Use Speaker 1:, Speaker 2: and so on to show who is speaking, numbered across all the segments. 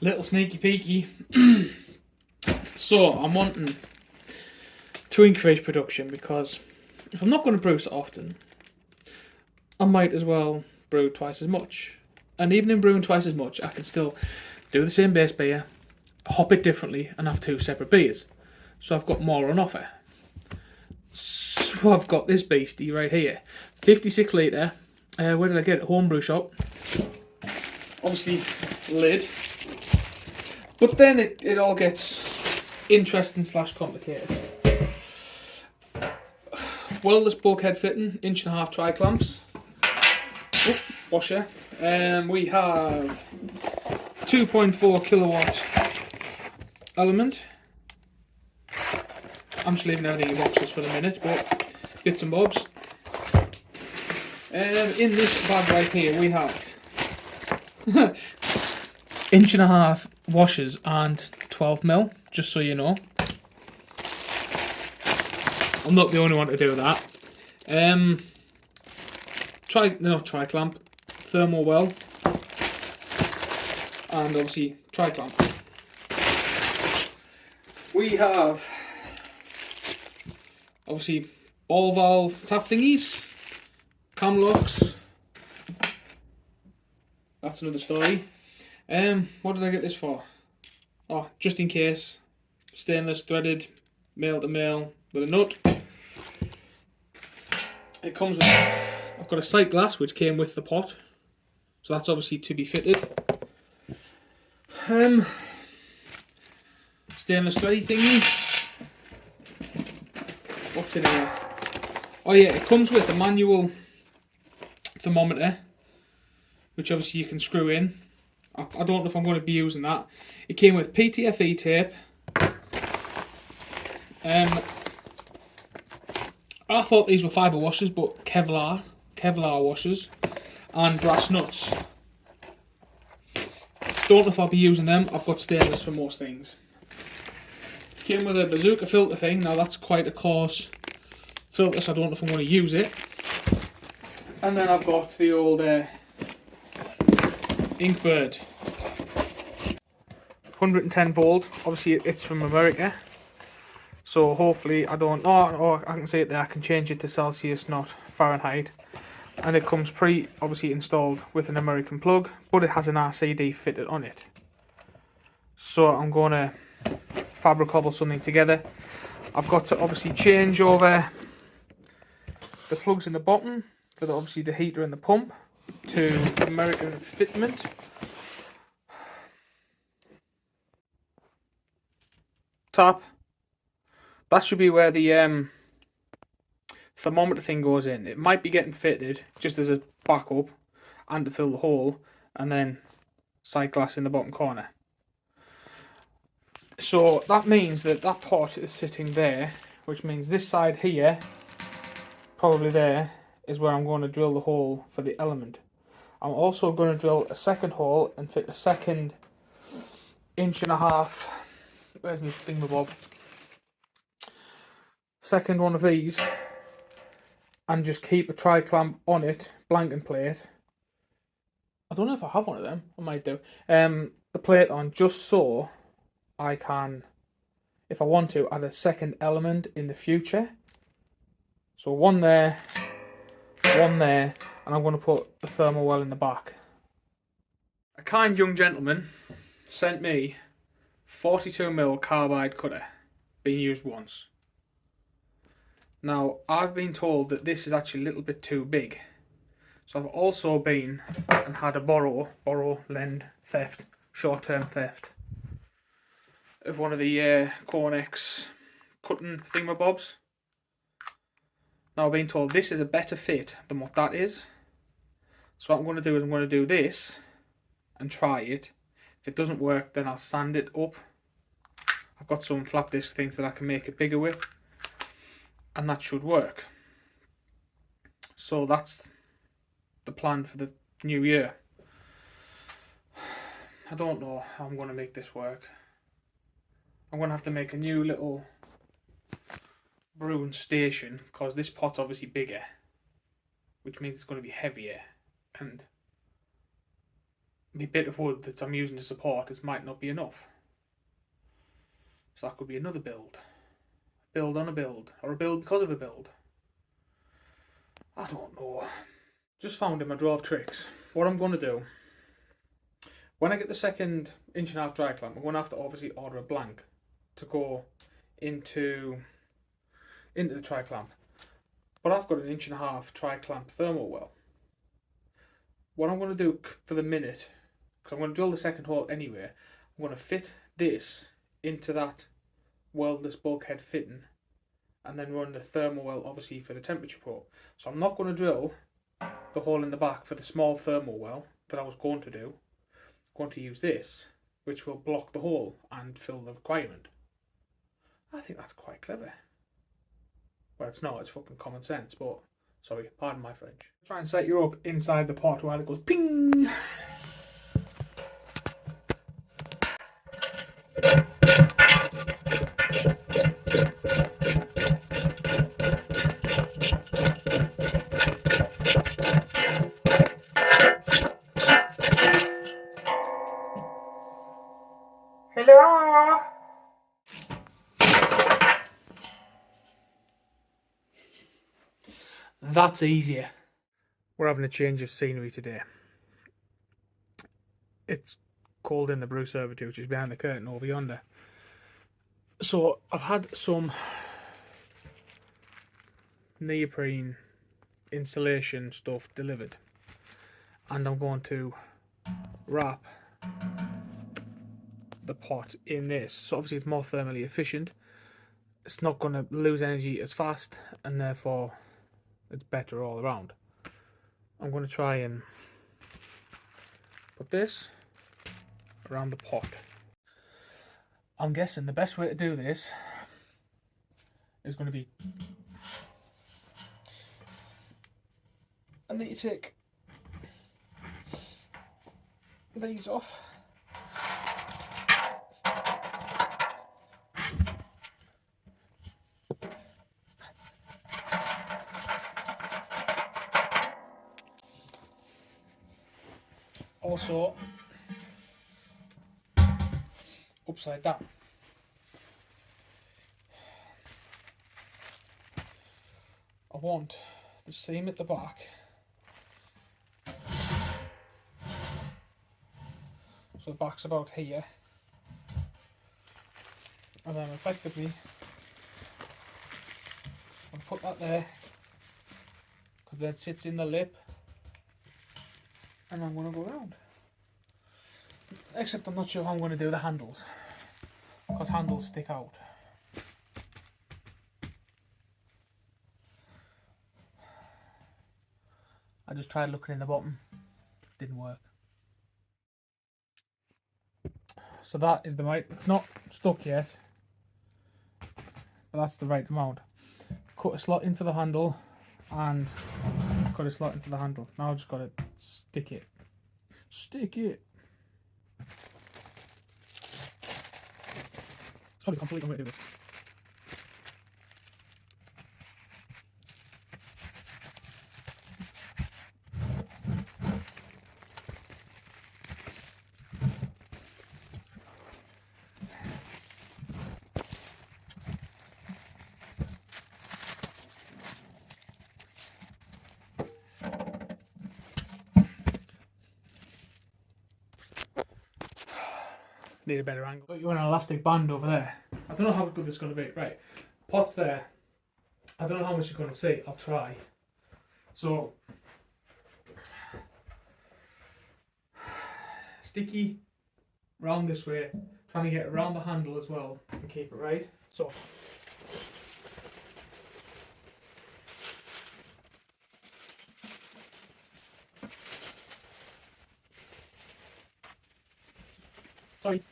Speaker 1: Little sneaky peeky. So I'm wanting to increase production because if I'm not going to brew so often, I might as well brew twice as much. And even in brewing twice as much, I can still do the same base beer, hop it differently, and have two separate beers. So I've got more on offer. So I've got this beastie right here, 56 litre. Where did I get it? Homebrew shop. Obviously, lid. But then it all gets interesting / complicated. Weldless bulkhead fitting, 1.5" tri clamps. Oh, washer. We have 2.4 kilowatt element. I'm just leaving everything in boxes for the minute, but bits and bobs. In this bag right here, we have 1.5" washers and 12mm, just so you know. I'm not the only one to do that. Tri-clamp, thermal well, and obviously tri-clamp. We have obviously ball valve tap thingies, cam locks. That's another story. What did I get this for? Oh, just in case. Stainless, threaded, male to male with a nut. It comes with, I've got a sight glass which came with the pot, so that's obviously to be fitted. Stainless thready thingy. What's in here? Oh yeah, it comes with a manual thermometer, which obviously you can screw in. I don't know if I'm going to be using that. It came with PTFE tape. I thought these were fibre washers, but Kevlar washers, and brass nuts. Don't know if I'll be using them. I've got stainless for most things. Came with a bazooka filter thing. Now that's quite a coarse filter, so I don't know if I'm going to use it. And then I've got the old Inkbird 110 volt. Obviously it's from America, so hopefully I don't. Oh, I can see it there. I can change it to Celsius, not Fahrenheit. And it comes obviously installed with an American plug, but it has an RCD fitted on it. So I'm going to fabric cobble something together. I've got to obviously change over the plugs in the bottom for obviously the heater and the pump to American fitment. Tap. That should be where the thermometer thing goes in. It might be getting fitted just as a backup and to fill the hole, and then side glass in the bottom corner. So that means that pot is sitting there, which means this side here, probably there, is where I'm going to drill the hole for the element. I'm also going to drill a second hole and fit a second 1.5". Where's my thingamabob? Second one of these, and just keep a tri-clamp on it, blanking plate. I don't know if I have one of them. I might do. The plate on, just so I can, if I want to, add a second element in the future. So one there, and I'm going to put the thermal well in the back. A kind young gentleman sent me 42mm carbide cutter, being used once. Now, I've been told that this is actually a little bit too big. So I've also been and had a lend, theft, short-term theft of one of the Cornex cutting thingamabobs. Now I've been told this is a better fit than what that is. So what I'm going to do is I'm going to do this and try it. If it doesn't work, then I'll sand it up. I've got some flap disc things that I can make it bigger with, and that should work. So that's the plan for the new year. I don't know how I'm going to make this work. I'm going to have to make a new little brewing station, because this pot's obviously bigger, which means it's going to be heavier, and my bit of wood that I'm using to support it might not be enough. So that could be another build. Build on a build, or a build because of a build. I don't know. Just found in my drawer of tricks. What I'm going to do, when I get the second 1.5" dry clamp, I'm going to have to obviously order a blank to go into the tri clamp. But I've got an 1.5" tri clamp thermal well. What I'm going to do for the minute, because I'm going to drill the second hole anyway, I'm going to fit this into that weldless bulkhead fitting, and then run the thermal well obviously for the temperature probe. So I'm not going to drill the hole in the back for the small thermal well that I was going to do. I'm going to use this, which will block the hole and fill the requirement. I think that's quite clever. Well, it's not, it's fucking common sense, but sorry, pardon my French. Try and set you up inside the pot while it goes ping. Hello. That's easier. We're having a change of scenery today. It's cold in the brew servitude, which is behind the curtain over yonder. So I've had some neoprene insulation stuff delivered, and I'm going to wrap the pot in this. So obviously it's more thermally efficient. It's not going to lose energy as fast, and therefore it's better all around. I'm going to try and put this around the pot. I'm guessing the best way to do this is going to be, I need to take these off. Also, upside down. I want the seam at the back so the back's about here, and then effectively I'll put that there because then it sits in the lip, and I'm going to go around. Except I'm not sure how I'm going to do the handles, because handles stick out. I just tried looking in the bottom, didn't work. So that is the right, it's not stuck yet, but that's the right amount. Cut a slot in for the handle and cut a slot into the handle. Now I've just got to stick it. Stick it! It's probably complete way to do this. Need a better angle. Got you an elastic band over there. I don't know how good this is going to be. Right, pot's there. I don't know how much you're going to see. I'll try. So, sticky round this way, trying to get around the handle as well and keep it right. So, sorry.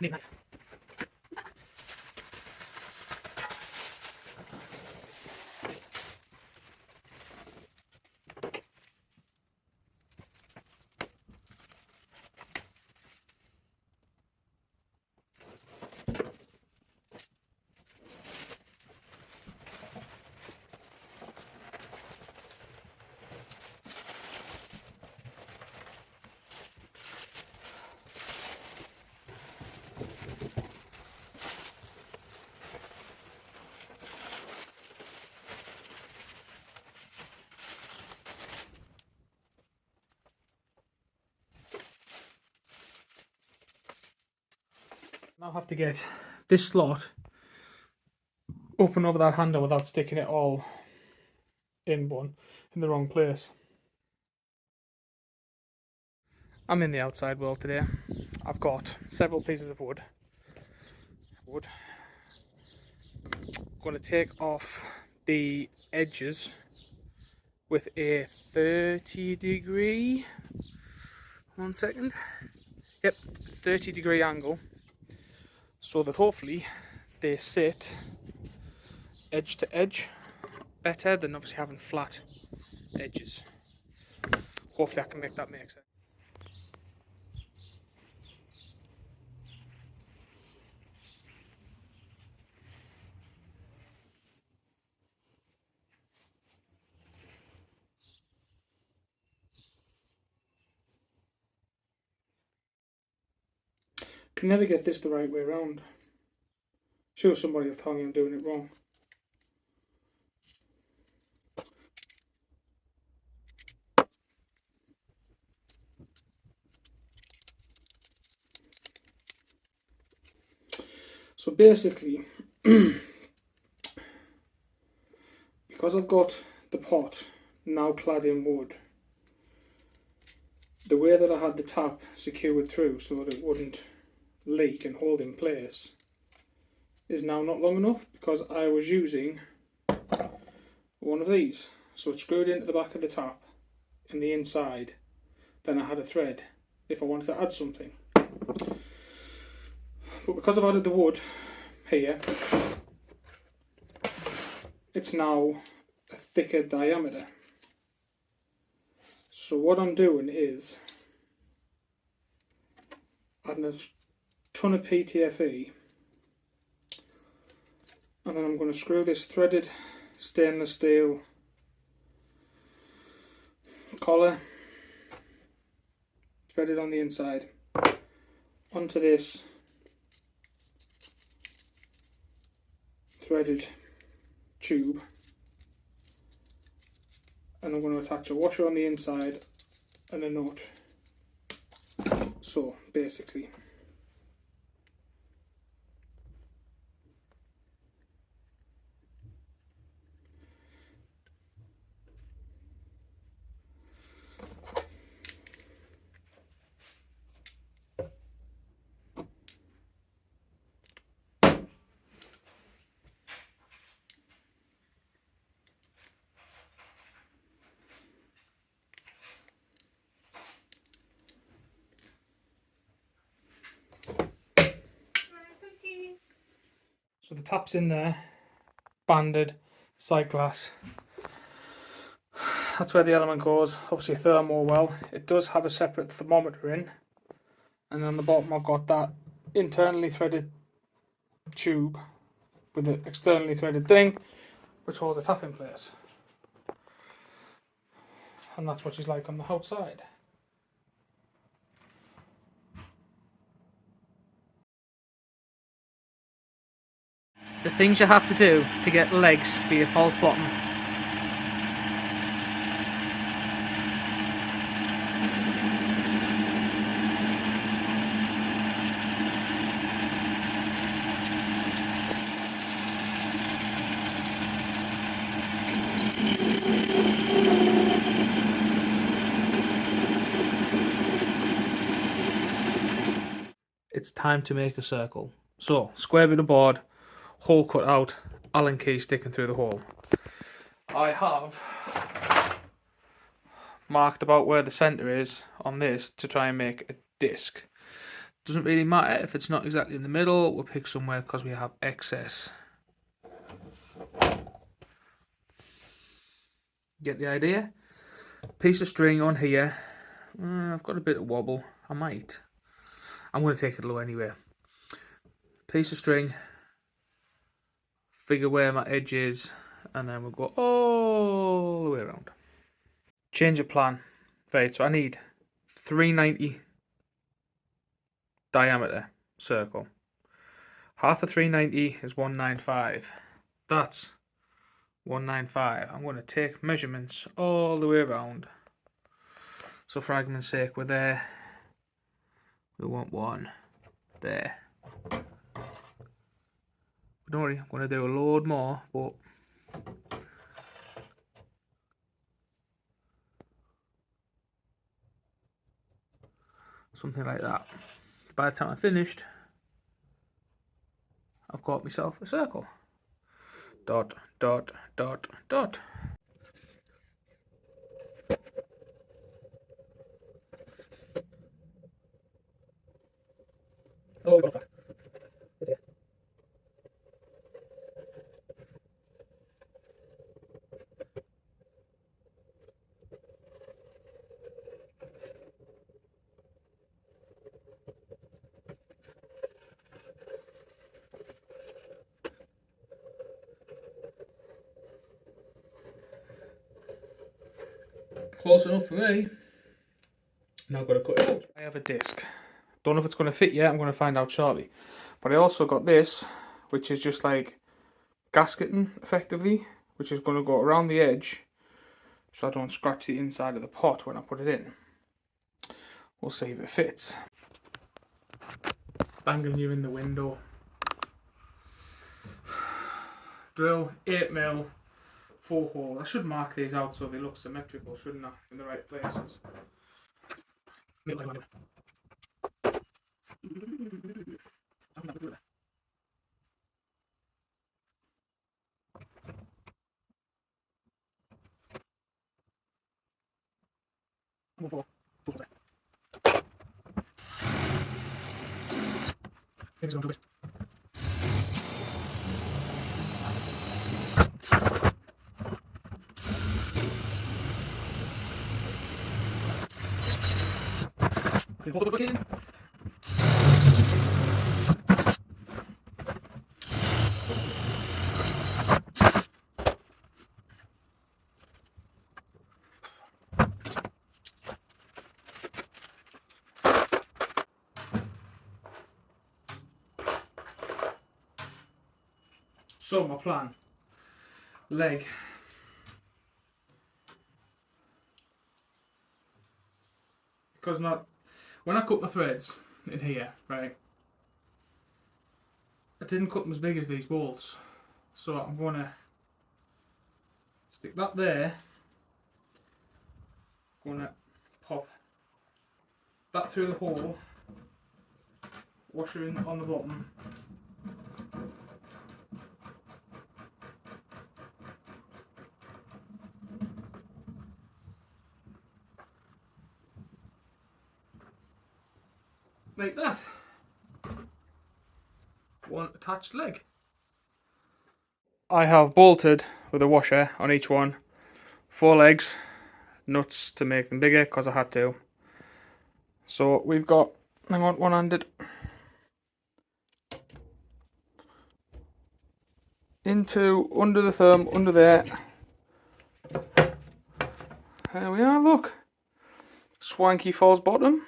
Speaker 1: Need a knife. I'll have to get this slot open over that handle without sticking it all in the wrong place. I'm in the outside world today. I've got several pieces of wood. I'm going to take off the edges with a 30-degree, 30-degree angle, so that hopefully they sit edge to edge better than obviously having flat edges. Hopefully I can make that make sense. Can never get this the right way around. Sure, somebody will tell me I'm doing it wrong. So basically, because I've got the pot now clad in wood, the way that I had the tap secured through so that it wouldn't leak and hold in place is now not long enough, because I was using one of these. So it's screwed into the back of the tap in the inside. Then I had a thread if I wanted to add something. But because I've added the wood here, it's now a thicker diameter. So what I'm doing is adding a ton of PTFE, and then I'm going to screw this threaded stainless steel collar, threaded on the inside, onto this threaded tube, and I'm going to attach a washer on the inside and a nut. So basically, so the tap's in there, banded, side glass. That's where the element goes. Obviously a thermal well. It does have a separate thermometer in, and on the bottom I've got that internally threaded tube with the externally threaded thing which holds the tap in place. And that's what she's like on the outside. The things you have to do to get legs for your false bottom. It's time to make a circle. So, square bit of board, hole cut out, Allen key sticking through the hole. I have marked about where the centre is on this to try and make a disc. Doesn't really matter if it's not exactly in the middle, we'll pick somewhere because we have excess. Get the idea? Piece of string on here. I've got a bit of wobble. I'm going to take it low anyway. Piece of string, figure where my edge is, and then we'll go all the way around. Change of plan. Right, so I need 390 diameter circle. Half of 390 is 195. That's 195. I'm going to take measurements all the way around. So for argument's sake, we're there. We want one there. Don't worry, I'm going to do a load more, but something like that. By the time I finished, I've got myself a circle. Dot, dot, dot, dot. Oh, we got that. Close enough for me. Now I've got to cut it out. I have a disc. Don't know if it's going to fit yet, I'm going to find out shortly. But I also got this, which is just like gasketing, effectively, which is going to go around the edge so I don't scratch the inside of the pot when I put it in. We'll see if it fits. Banging you in the window. Drill 8mm 4-hole. I should mark these out so they look symmetrical, shouldn't I? In the right places. So my plan, leg, because not when I cut my threads in here, right, I didn't cut them as big as these bolts, so I'm gonna stick that there, gonna pop that through the hole, washer in on the bottom, like that. One attached leg. I have bolted with a washer on each one, 4 legs, nuts to make them bigger because I had to. So we've got, hang on, one-handed, into, under the thumb, under there. There we are, look. Swanky false bottom,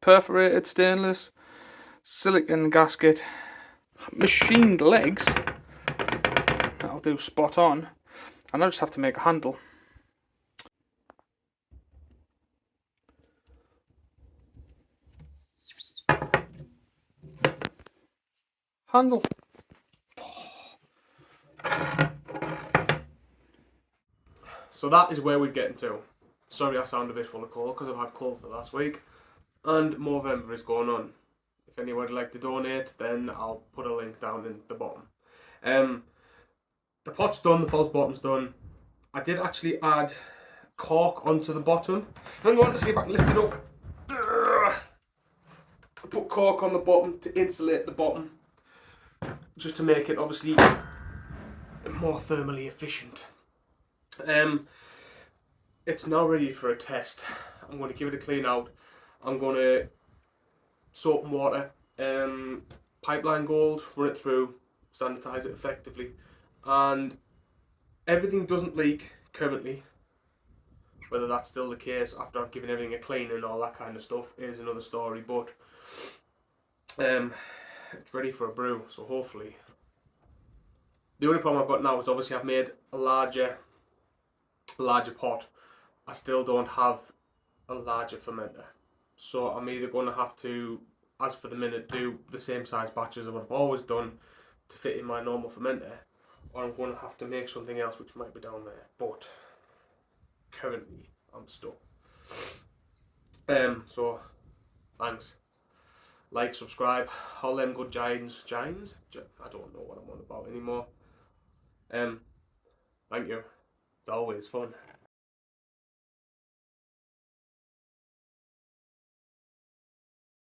Speaker 1: perforated stainless, silicon gasket, machined legs. That'll do spot on. And I just have to make a handle. Handle. So that is where we're getting to. Sorry I sound a bit full of cold because I've had cold for the last week. And Movember is going on. If anyone would like to donate, then I'll put a link down in the bottom. The pot's done, the false bottom's done. I did actually add cork onto the bottom. I'm going to see if I can lift it up. Put cork on the bottom to insulate the bottom, just to make it obviously more thermally efficient. It's now ready for a test. I'm going to give it a clean out. I'm going to soap and water, pipeline gold, run it through, sanitize it effectively, and everything doesn't leak currently. Whether that's still the case after I've given everything a clean and all that kind of stuff is another story, but it's ready for a brew, so hopefully. The only problem I've got now is obviously I've made a larger pot. I still don't have a larger fermenter, so I'm either going to have to, as for the minute, do the same size batches of what I've always done
Speaker 2: to fit in my normal fermenter, or I'm going to have to make something else which might be down there. But currently, I'm stuck. So thanks. Like, subscribe, all them good giants. I don't know what I'm on about anymore. Thank you. It's always fun.